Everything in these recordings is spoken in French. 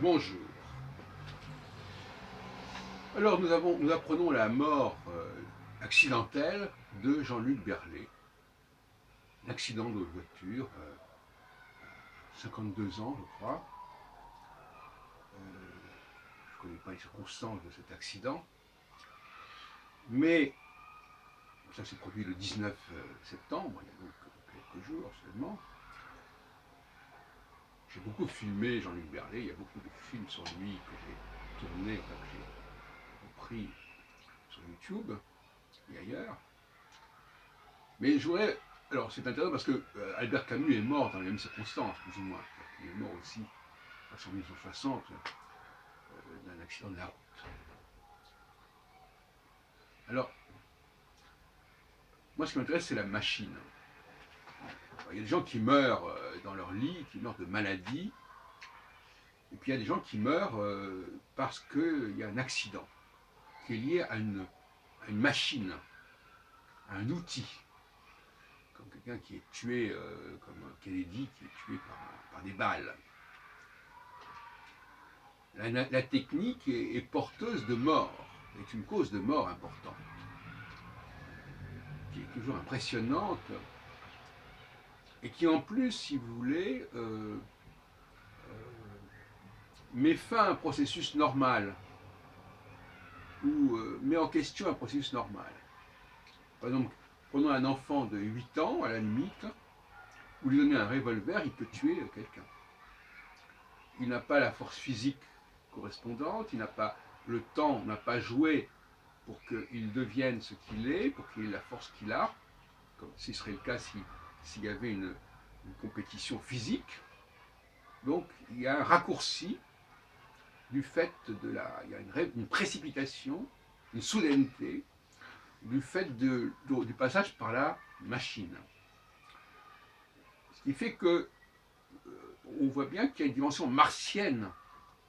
Bonjour. Alors nous apprenons la mort accidentelle de Jean-Luc Berlet. Un accident de voiture, 52 ans je crois. Je ne connais pas les circonstances de cet accident, mais ça s'est produit le 19 septembre, il y a donc quelques jours seulement. J'ai beaucoup filmé Jean-Luc Berlet, il y a beaucoup de films sur lui que j'ai tournés, enfin que j'ai repris sur YouTube et ailleurs. Mais je voudrais. Alors c'est intéressant parce que Albert Camus est mort dans les mêmes circonstances, plus ou moins. Il est mort aussi, en 1960, d'un accident de la route. Alors, moi ce qui m'intéresse, c'est la machine. Alors, il y a des gens qui meurent dans leur lit, qui meurent de maladie, et puis il y a des gens qui meurent parce qu'il y a un accident qui est lié à une machine, à un outil. Comme quelqu'un qui est tué, comme Kennedy, qui est tué par des balles. La technique est porteuse de mort, est une cause de mort importante, qui est toujours impressionnante, et qui en plus, si vous voulez, met fin à un processus normal, ou met en question un processus normal. Par exemple, prenons un enfant de 8 ans, à la limite, vous lui donnez un revolver, il peut tuer quelqu'un. Il n'a pas la force physique correspondante, il n'a pas le temps, n'a pas joué pour qu'il devienne ce qu'il est, pour qu'il ait la force qu'il a, comme ce serait le cas s'il y avait une compétition physique. Donc il y a un raccourci du fait il y a une précipitation, une soudaineté du fait du passage par la machine. Ce qui fait que on voit bien qu'il y a une dimension martienne,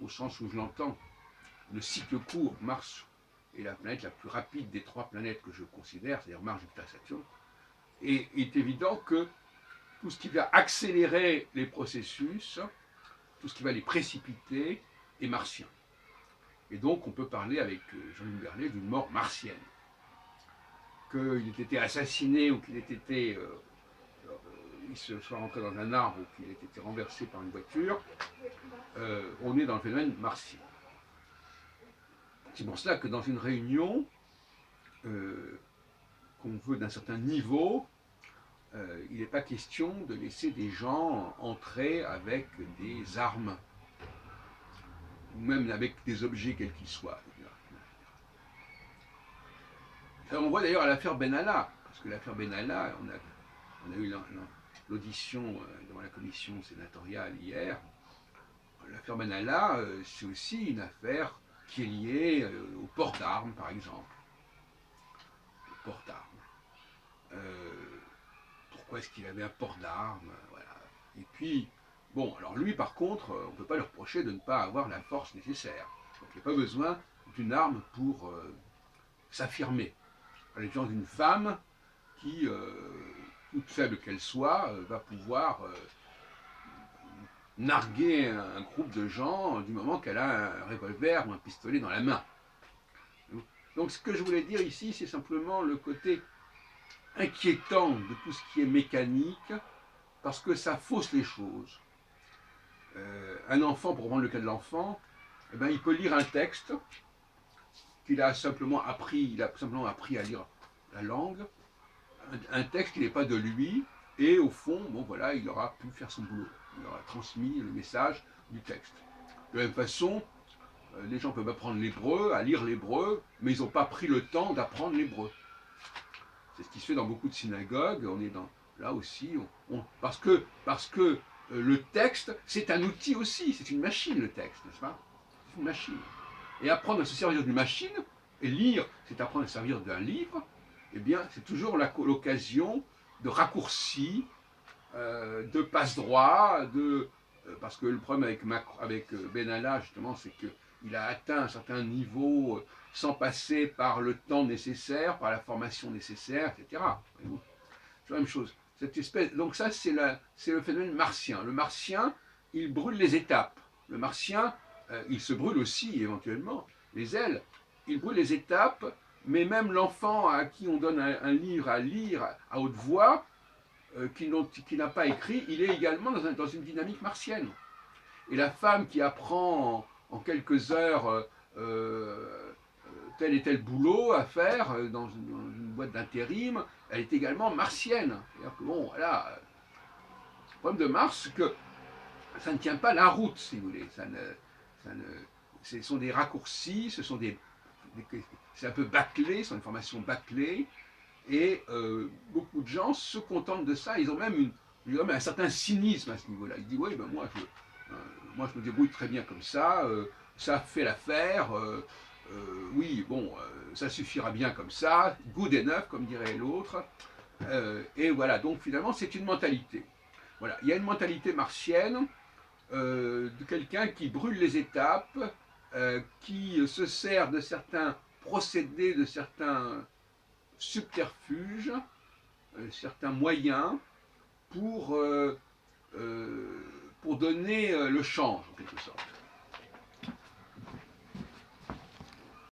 au sens où je l'entends. Le cycle court, Mars est la planète la plus rapide des trois planètes que je considère, c'est-à-dire Mars, Jupiter, Saturne. Et il est évident que tout ce qui va accélérer les processus, tout ce qui va les précipiter, est martien. Et donc on peut parler avec Jean-Luc Berlet d'une mort martienne. Qu'il ait été assassiné ou qu'il ait été il se soit rentré dans un arbre ou qu'il ait été renversé par une voiture, on est dans le phénomène martien. C'est pour cela que dans une réunion qu'on veut d'un certain niveau, il n'est pas question de laisser des gens entrer avec des armes, ou même avec des objets quels qu'ils soient. Ça, on voit d'ailleurs à l'affaire Benalla, parce que l'affaire Benalla, on a eu l'audition devant la commission sénatoriale hier. L'affaire Benalla, c'est aussi une affaire qui est liée au port d'armes, par exemple. Le port d'armes. Pourquoi est-ce qu'il avait un port d'armes, voilà. Et puis, bon, alors lui, par contre, on ne peut pas lui reprocher de ne pas avoir la force nécessaire. Donc il n'y a pas besoin d'une arme pour s'affirmer. À la différence d'une femme qui, toute faible qu'elle soit, va pouvoir narguer un groupe de gens du moment qu'elle a un revolver ou un pistolet dans la main. Donc ce que je voulais dire ici, c'est simplement le côté inquiétant de tout ce qui est mécanique, parce que ça fausse les choses. Un enfant, pour prendre le cas de l'enfant, eh ben, il peut lire un texte qu'il a simplement appris, à lire la langue, un texte qui n'est pas de lui, et au fond, bon voilà, il aura pu faire son boulot. Il aura transmis le message du texte. De la même façon, les gens peuvent apprendre l'hébreu, à lire l'hébreu, mais ils n'ont pas pris le temps d'apprendre l'hébreu. C'est ce qui se fait dans beaucoup de synagogues. On est là aussi, parce que le texte, c'est un outil aussi, c'est une machine le texte, n'est-ce pas? C'est une machine. Et apprendre à se servir d'une machine, et lire, c'est apprendre à se servir d'un livre, eh bien, c'est toujours l'occasion de raccourcis, de passe-droit, parce que le problème avec Benalla, justement, c'est qu'il a atteint un certain niveau sans passer par le temps nécessaire, par la formation nécessaire, etc. C'est la même chose. Cette espèce, donc ça, c'est le phénomène martien. Le martien, il brûle les étapes. Le martien il se brûle aussi éventuellement les ailes, il brûle les étapes, mais même l'enfant à qui on donne un livre à lire à haute voix, qui n'a pas écrit, il est également dans une dynamique martienne. Et la femme qui apprend en quelques heures tel et tel boulot à faire dans une boîte d'intérim, elle est également martienne. C'est-à-dire que bon, voilà, le problème de Mars, c'est que ça ne tient pas la route, si vous voulez. Ça ne, ce sont des raccourcis, c'est un peu bâclé, c'est une formation bâclée, et beaucoup de gens se contentent de ça. Ils ont même un certain cynisme à ce niveau-là. Ils disent oui, ben moi je me débrouille très bien comme ça fait l'affaire. Oui, bon, ça suffira bien comme ça, good enough, comme dirait l'autre. Et voilà, donc finalement, c'est une mentalité. Voilà, il y a une mentalité martienne de quelqu'un qui brûle les étapes, qui se sert de certains procédés, de certains subterfuges, certains moyens pour, pour donner le change, en quelque sorte.